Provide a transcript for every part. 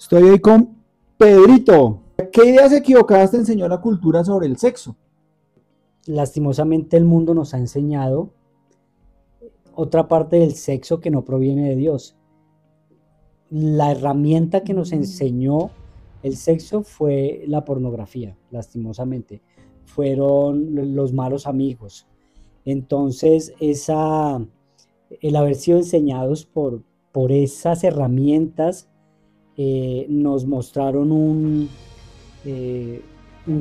Estoy hoy con Pedrito. ¿Qué ideas equivocadas te enseñó la cultura sobre el sexo? Lastimosamente el mundo nos ha enseñado otra parte del sexo que no proviene de Dios. La herramienta que nos enseñó el sexo fue la pornografía, lastimosamente. Fueron los malos amigos. Entonces, el haber sido enseñados por esas herramientas nos mostraron un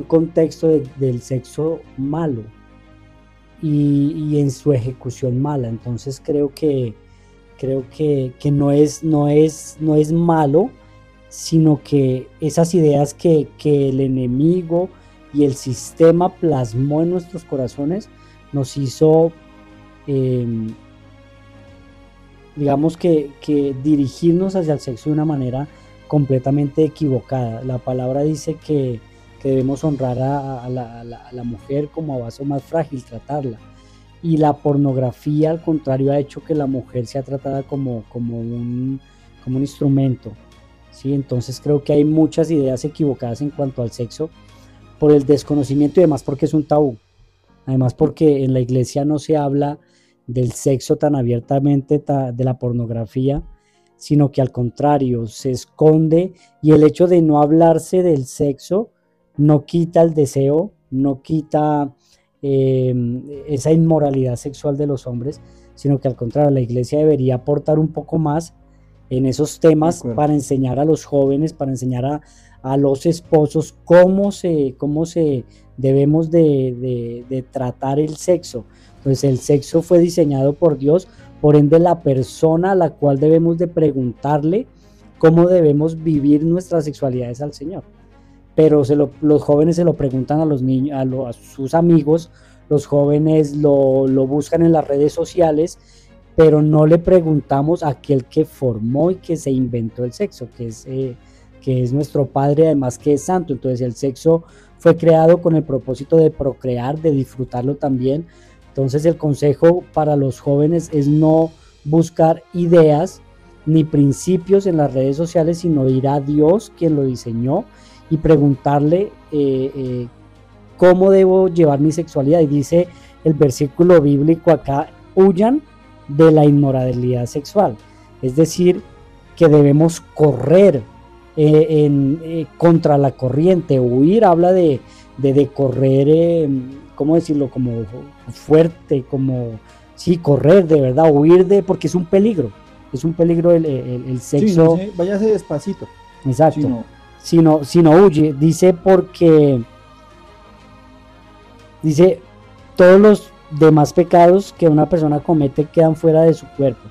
contexto del sexo malo y en su ejecución mala. Entonces creo que no es malo, sino que esas ideas que el enemigo y el sistema plasmó en nuestros corazones nos hizo, eh, digamos que dirigirnos hacia el sexo de una manera completamente equivocada. La palabra dice que debemos honrar a la mujer como a vaso más frágil, tratarla. Y la pornografía, al contrario, ha hecho que la mujer sea tratada como un instrumento, ¿sí? Entonces creo que hay muchas ideas equivocadas en cuanto al sexo por el desconocimiento y además porque es un tabú. Además porque en la iglesia no se habla del sexo tan abiertamente, de la pornografía, sino que al contrario, se esconde, y el hecho de no hablarse del sexo no quita el deseo, no quita eh, esa inmoralidad sexual de los hombres, sino que al contrario, la iglesia debería aportar un poco más en esos De temas acuerdo. para enseñar a los jóvenes, para enseñar a los esposos cómo se debemos de tratar el sexo. Pues el sexo fue diseñado por Dios, por ende la persona a la cual debemos de preguntarle cómo debemos vivir nuestras sexualidades al Señor. Pero los jóvenes se lo preguntan a los niños, a sus amigos, los jóvenes lo buscan en las redes sociales, pero no le preguntamos a aquel que formó y que se inventó el sexo, que es nuestro Padre, además que es santo. Entonces el sexo fue creado con el propósito de procrear, de disfrutarlo también. Entonces el consejo para los jóvenes es no buscar ideas ni principios en las redes sociales, sino ir a Dios, quien lo diseñó, y preguntarle cómo debo llevar mi sexualidad. Y dice el versículo bíblico acá: huyan de la inmoralidad sexual. Es decir, que debemos correr contra la corriente. Huir habla de correr, ¿cómo decirlo? Como fuerte, como, sí, correr de verdad, huir porque es un peligro. Es un peligro el Sí, no sexo. sé, váyase despacito. Si Exacto. no, Si no huye, dice, todos los demás pecados que una persona comete quedan fuera de su cuerpo,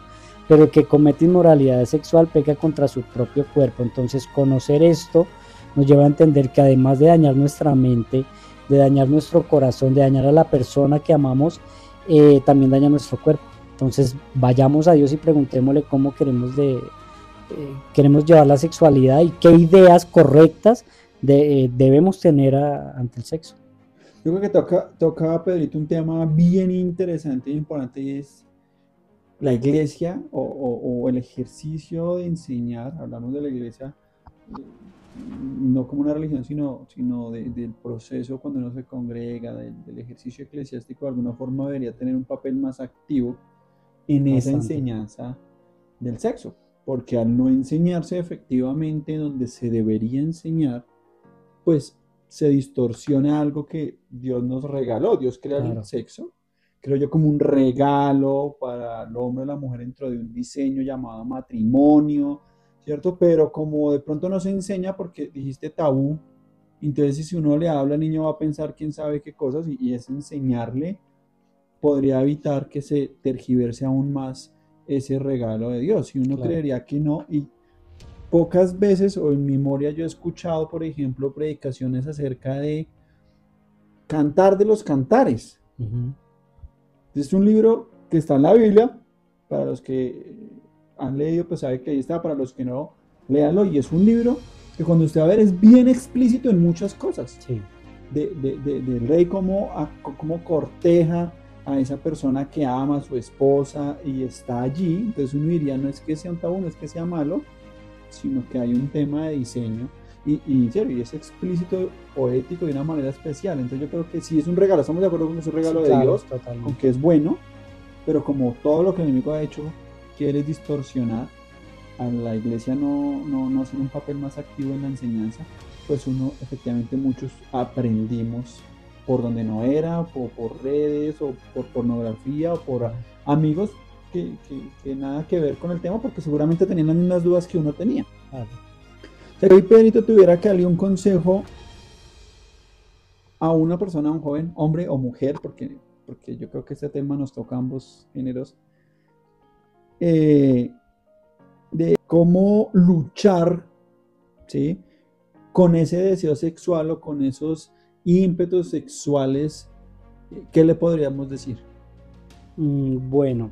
pero el que comete inmoralidad sexual peca contra su propio cuerpo. Entonces conocer esto nos lleva a entender que además de dañar nuestra mente, de dañar nuestro corazón, de dañar a la persona que amamos, también daña nuestro cuerpo. Entonces vayamos a Dios y preguntémosle cómo queremos llevar la sexualidad y qué ideas correctas debemos tener ante el sexo. yo creo que toca, Pedrito, un tema bien interesante y importante, y es la iglesia o el ejercicio de enseñar. Hablamos de la iglesia, eh, no como una religión, sino del proceso cuando uno se congrega, del ejercicio eclesiástico. De alguna forma debería tener un papel más activo en esa Bastante. enseñanza del sexo, porque al no enseñarse efectivamente donde se debería enseñar, pues se distorsiona algo que Dios nos regaló. Dios crea el Claro. sexo, creo yo, como un regalo para el hombre o la mujer dentro de un diseño llamado matrimonio, ¿cierto? Pero como de pronto no se enseña porque dijiste tabú, entonces si uno le habla al niño va a pensar quién sabe qué cosas, y es enseñarle podría evitar que se tergiverse aún más ese regalo de Dios. Y uno Claro. creería que no. Y pocas veces o en memoria yo he escuchado, por ejemplo, predicaciones acerca de Cantar de los Cantares. Uh-huh. Es un libro que está en la Biblia. Para los que han leído, pues sabe que ahí está. Para los que no, léanlo. Y es un libro que cuando usted va a ver es bien explícito en muchas cosas. Sí. Del rey, cómo corteja a esa persona que ama a su esposa y está allí. Entonces uno diría, no es que sea un tabú, no es que sea malo, sino que hay un tema de diseño y en serio, y es explícito o ético de una manera especial. Entonces yo creo que sí es un regalo, estamos de acuerdo con que es un Sí, regalo de claro, Dios, con totalmente. que es bueno, pero como todo lo que el enemigo ha hecho, quiere distorsionar a la iglesia no hacer un papel más activo en la enseñanza, pues uno efectivamente muchos aprendimos por donde no era, por redes o por pornografía o por amigos que nada que ver con el tema porque seguramente tenían las mismas dudas que uno tenía. Claro. Si hoy Pedrito tuviera que darle un consejo a una persona, a un joven, hombre o mujer, porque yo creo que este tema nos toca a ambos géneros, eh, de cómo luchar, ¿sí?, con ese deseo sexual o con esos ímpetus sexuales, ¿qué le podríamos decir? Bueno,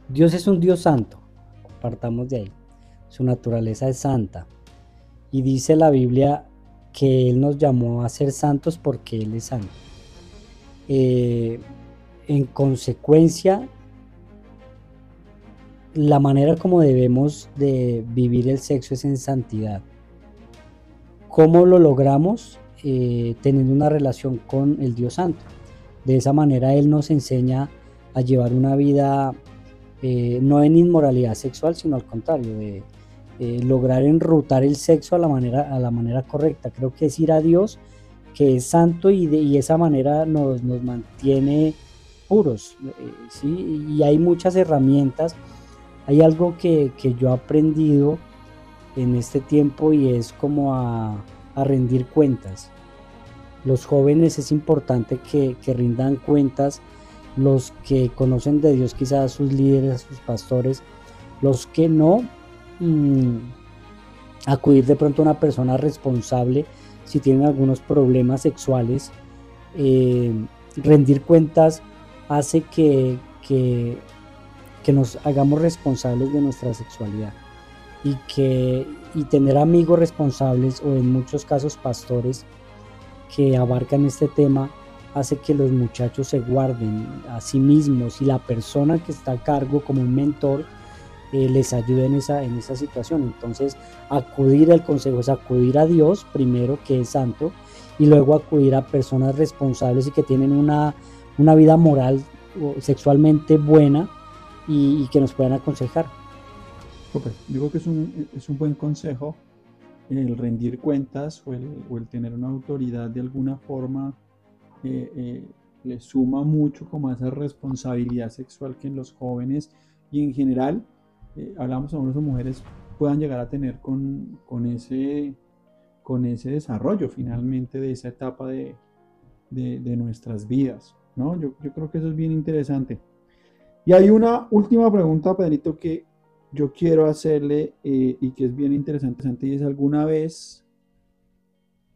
Dios es un Dios santo, partamos de ahí. Su naturaleza es santa. Y dice la Biblia que Él nos llamó a ser santos porque Él es santo. Eh, en consecuencia, la manera como debemos de vivir el sexo es en santidad. ¿Cómo lo logramos? Teniendo una relación con el Dios Santo. De esa manera Él nos enseña a llevar una vida no en inmoralidad sexual, sino al contrario, de lograr enrutar el sexo a la manera correcta. Creo que es ir a Dios, que es santo, y esa manera nos mantiene puros. ¿Sí? Y hay muchas herramientas. Hay algo que yo he aprendido en este tiempo y es como a rendir cuentas. Los jóvenes es importante que rindan cuentas, los que conocen de Dios, quizás sus líderes, sus pastores, los que no, acudir de pronto a una persona responsable si tienen algunos problemas sexuales. Rendir cuentas hace que nos hagamos responsables de nuestra sexualidad y tener amigos responsables o en muchos casos pastores que abarcan este tema hace que los muchachos se guarden a sí mismos y la persona que está a cargo como un mentor les ayude en esa situación. Entonces, acudir al consejo es acudir a Dios primero, que es santo, y luego acudir a personas responsables y que tienen una vida moral o sexualmente buena y que nos puedan aconsejar. Súper. Digo que es un buen consejo el rendir cuentas o el tener una autoridad de alguna forma le suma mucho como a esa responsabilidad sexual que en los jóvenes y en general, hablamos de hombres o mujeres, puedan llegar a tener con ese desarrollo finalmente de esa etapa de nuestras vidas, ¿no? Yo creo que eso es bien interesante. Y hay una última pregunta, Pedrito, que yo quiero hacerle y que es bien interesante y es, ¿alguna vez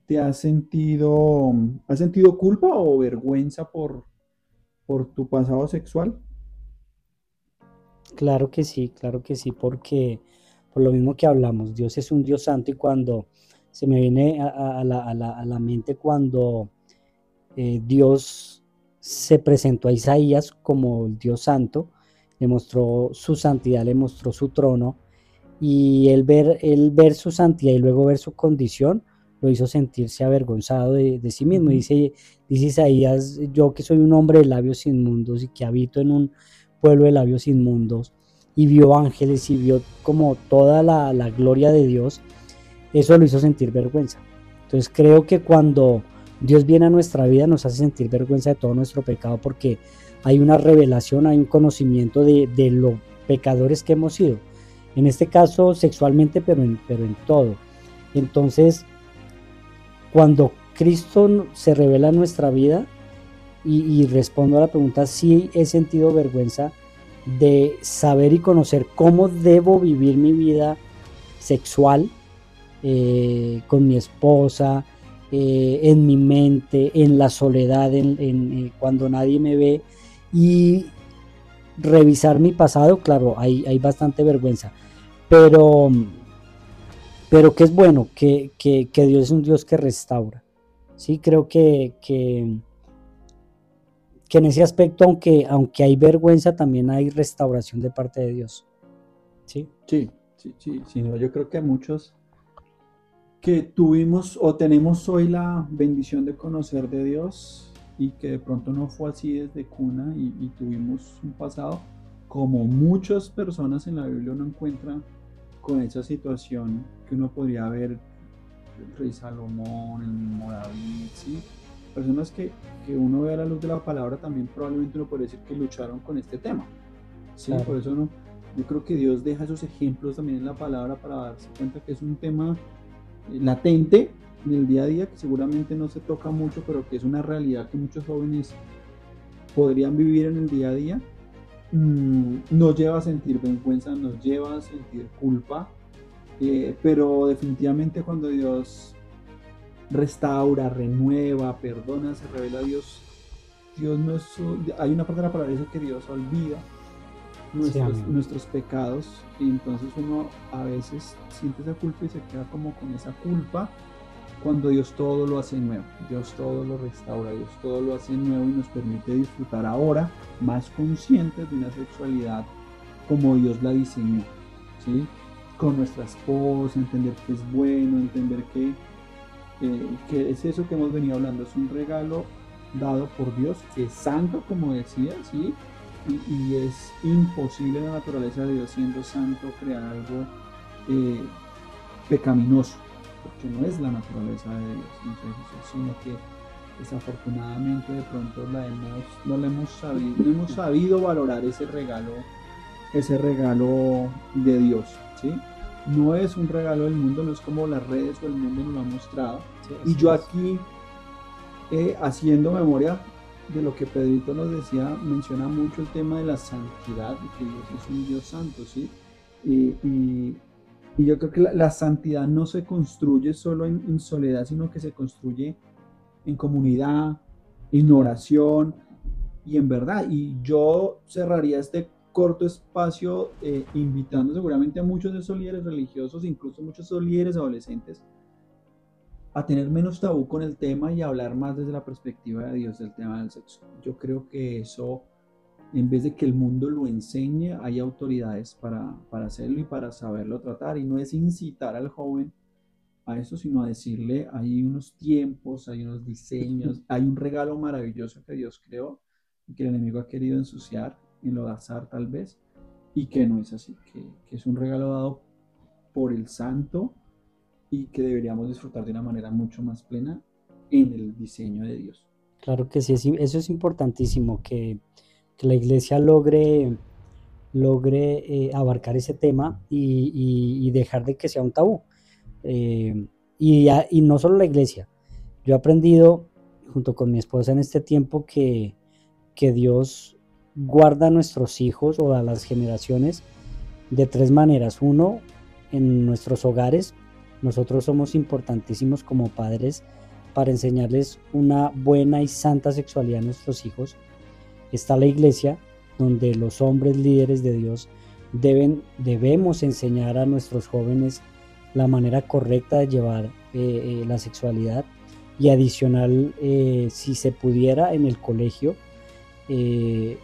te has sentido culpa o vergüenza por tu pasado sexual? Claro que sí, porque por lo mismo que hablamos, Dios es un Dios santo y cuando se me viene a la mente cuando Dios se presentó a Isaías como el Dios santo, le mostró su santidad, le mostró su trono y él ver su santidad y luego ver su condición lo hizo sentirse avergonzado de sí mismo. Ujú. Dice Isaías, yo que soy un hombre de labios inmundos y que habito en un pueblo de labios inmundos, y vio ángeles y vio como toda la gloria de Dios, eso lo hizo sentir vergüenza. Entonces creo que cuando Dios viene a nuestra vida nos hace sentir vergüenza de todo nuestro pecado porque hay una revelación, hay un conocimiento de lo pecadores que hemos sido. En este caso sexualmente, pero en todo. Entonces, cuando Cristo se revela en nuestra vida, y respondo a la pregunta, sí he sentido vergüenza de saber y conocer cómo debo vivir mi vida sexual con mi esposa, en mi mente, en la soledad, cuando nadie me ve, y revisar mi pasado. Claro, hay bastante vergüenza, pero, pero que es bueno, que Dios es un Dios que restaura. Sí, creo que en ese aspecto, aunque hay vergüenza, también hay restauración de parte de Dios. ¿Sí? Sí, sí, sí, sí, no, yo creo que muchos que tuvimos o tenemos hoy la bendición de conocer de Dios y que de pronto no fue así desde cuna y tuvimos un pasado, como muchas personas en la Biblia uno encuentra con esa situación que uno podría ver el rey Salomón, el mismo David, ¿sí? Personas que uno ve a la luz de la palabra también probablemente uno puede decir que lucharon con este tema, ¿sí? Por Claro, eso no, yo creo que Dios deja esos ejemplos también en la palabra para darse cuenta que es un tema latente en el día a día, que seguramente no se toca mucho, pero que es una realidad que muchos jóvenes podrían vivir en el día a día, nos lleva a sentir vergüenza, nos lleva a sentir culpa, pero definitivamente cuando Dios restaura, renueva, perdona, se revela a Dios, Dios no es, hay una parte de la palabra que dice que Dios olvida sí, amén. nuestros pecados y entonces uno a veces siente esa culpa y se queda como con esa culpa cuando Dios todo lo hace nuevo, Dios todo lo restaura, Dios todo lo hace nuevo y nos permite disfrutar ahora más conscientes de una sexualidad como Dios la diseñó, ¿sí? Con nuestra esposa, entender que es bueno, entender que es eso que hemos venido hablando, es un regalo dado por Dios, que es santo, como decía, ¿sí? Y es imposible en la naturaleza de Dios, siendo santo, crear algo eh, pecaminoso, porque no es la naturaleza de Dios, sino que desafortunadamente de pronto no la hemos sabido, no hemos sabido valorar ese regalo de Dios, ¿sí? No es un regalo del mundo, no es como las redes o el mundo nos lo ha mostrado. Sí, Y así yo es. aquí, haciendo memoria de lo que Pedrito nos decía, menciona mucho el tema de la santidad, y que Dios es un Dios santo, ¿sí? Y, y, y yo creo que la santidad no se construye solo en soledad, sino que se construye en comunidad, en oración y en verdad. Y yo cerraría este corto espacio invitando seguramente a muchos de esos líderes religiosos, incluso muchos de esos líderes adolescentes, a tener menos tabú con el tema y a hablar más desde la perspectiva de Dios del tema del sexo. Yo creo que eso, en vez de que el mundo lo enseñe, hay autoridades para hacerlo y para saberlo tratar. Y no es incitar al joven a eso, sino a decirle, hay unos tiempos, hay unos diseños, hay un regalo maravilloso que Dios creó y que el enemigo ha querido ensuciar, enlodazar tal vez, y que no es así, que es un regalo dado por el santo y que deberíamos disfrutar de una manera mucho más plena en el diseño de Dios. Claro que sí, eso es importantísimo, que la iglesia logre abarcar ese tema y dejar de que sea un tabú. Y no solo la iglesia. Yo he aprendido junto con mi esposa en este tiempo que Dios guarda a nuestros hijos o a las generaciones de tres maneras. Uno, en nuestros hogares, nosotros somos importantísimos como padres para enseñarles una buena y santa sexualidad a nuestros hijos. Está la iglesia, donde los hombres líderes de Dios debemos enseñar a nuestros jóvenes la manera correcta de llevar la sexualidad y adicional, si se pudiera, en el colegio, eh,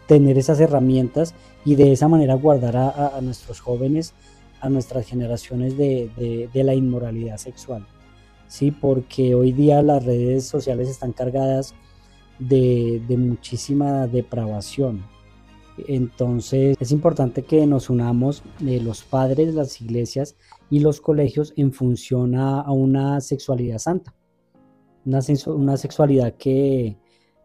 tener esas herramientas y de esa manera guardar a nuestros jóvenes, a nuestras generaciones de la inmoralidad sexual. Sí, porque hoy día las redes sociales están cargadas de muchísima depravación. Entonces es importante que nos unamos, los padres, las iglesias y los colegios en función a una sexualidad santa, una sexualidad que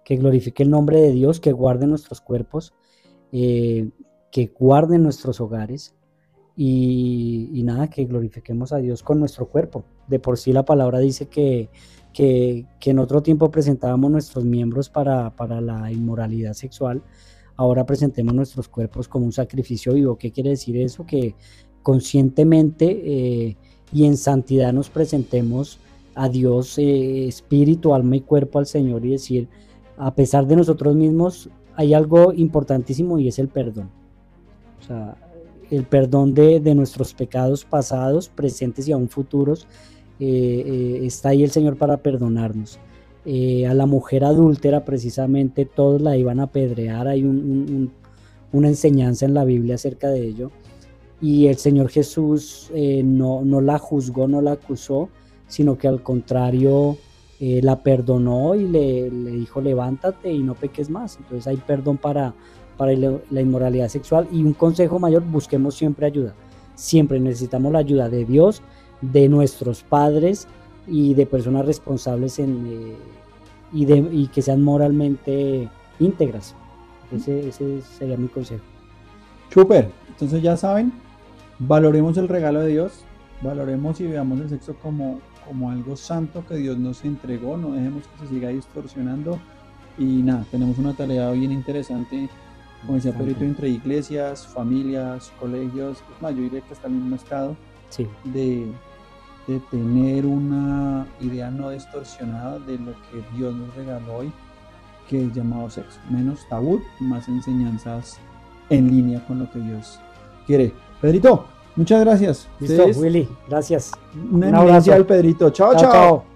glorifique el nombre de Dios, que guarde nuestros cuerpos, que guarde nuestros hogares y nada, que glorifiquemos a Dios con nuestro cuerpo. De por sí la palabra dice que en otro tiempo presentábamos nuestros miembros para la inmoralidad sexual, ahora presentemos nuestros cuerpos como un sacrificio vivo. ¿Qué quiere decir eso? Que conscientemente y en santidad nos presentemos a Dios, espíritu, alma y cuerpo al Señor, y decir, a pesar de nosotros mismos, hay algo importantísimo y es el perdón. O sea, el perdón de nuestros pecados pasados, presentes y aún futuros, está ahí el Señor para perdonarnos. A la mujer adúltera, precisamente, todos la iban a apedrear. Hay una enseñanza en la Biblia acerca de ello. y el Señor Jesús no la juzgó, no la acusó, sino que al contrario la perdonó y le dijo levántate y no peques más. Entonces hay perdón para la inmoralidad sexual, y un consejo mayor: busquemos siempre ayuda. Siempre necesitamos la ayuda de Dios, de nuestros padres y de personas responsables y que sean moralmente íntegras. Ese sería mi consejo. Súper, entonces ya saben, valoremos el regalo de Dios, valoremos y veamos el sexo como algo santo que Dios nos entregó, no dejemos que se siga distorsionando. Y nada, tenemos una tarea bien interesante, como decía Pedrito, entre iglesias, familias, colegios, es más, yo diría que hasta el mismo estado, sí, de tener una idea no distorsionada de lo que Dios nos regaló hoy, que es llamado sexo. Menos tabú, más enseñanzas en línea con lo que Dios quiere. Pedrito, muchas gracias. Listo, Willy, gracias. Una eminencia al Pedrito. Chao, chao.